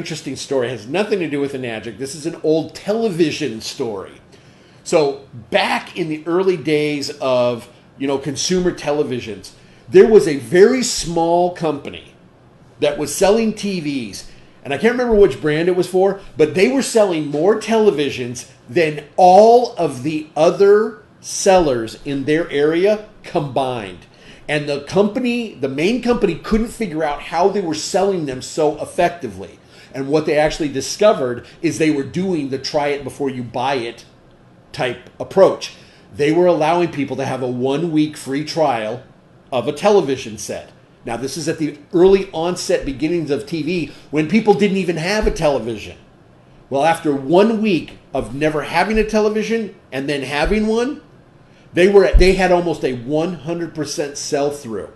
Interesting story. It has nothing to do with Enagic. This is an old television story. So back in the early days of, consumer televisions, there was a very small company that was selling TVs, and I can't remember which brand it was for, but they were selling more televisions than all of the other sellers in their area combined. And the main company couldn't figure out how they were selling them so effectively. And what they actually discovered is they were doing the try it before you buy it type approach. They were allowing people to have a 1 week free trial of a television set. Now, this is at the early onset beginnings of TV when people didn't even have a television. Well, after 1 week of never having a television and then having one, they had almost a 100% sell through.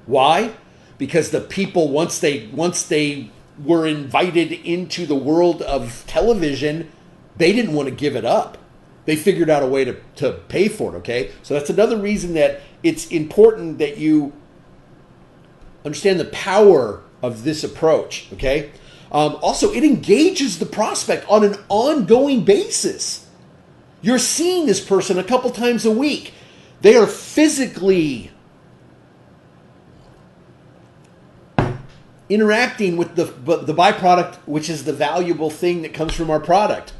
Why? Because the people, once they were invited into the world of television, they didn't want to give it up. They figured out a way to pay for it, okay? So that's another reason that it's important that you understand the power of this approach, okay? Also, it engages the prospect on an ongoing basis. You're seeing this person a couple times a week. They are physically interacting with the byproduct, which is the valuable thing that comes from our product.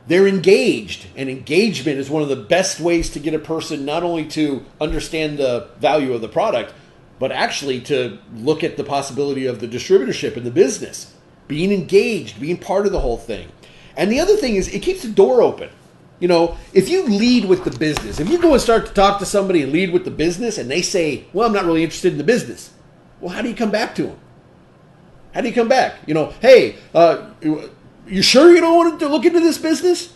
They're engaged, and engagement is one of the best ways to get a person not only to understand the value of the product, but actually to look at the possibility of the distributorship in the business. Being engaged, being part of the whole thing. And the other thing is it keeps the door open. If you lead with the business, if you go and start to talk to somebody and lead with the business and they say, well, I'm not really interested in the business. Well, how do you come back to them? How do you come back? Hey, you sure you don't want to look into this business?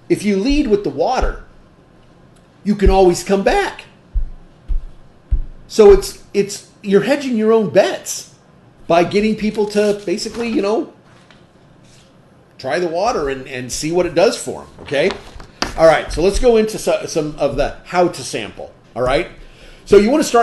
If you lead with the water, you can always come back. So you're hedging your own bets by getting people to basically, try the water and see what it does for them, okay? All right, so let's go into some of the how to sample, all right? So you want to start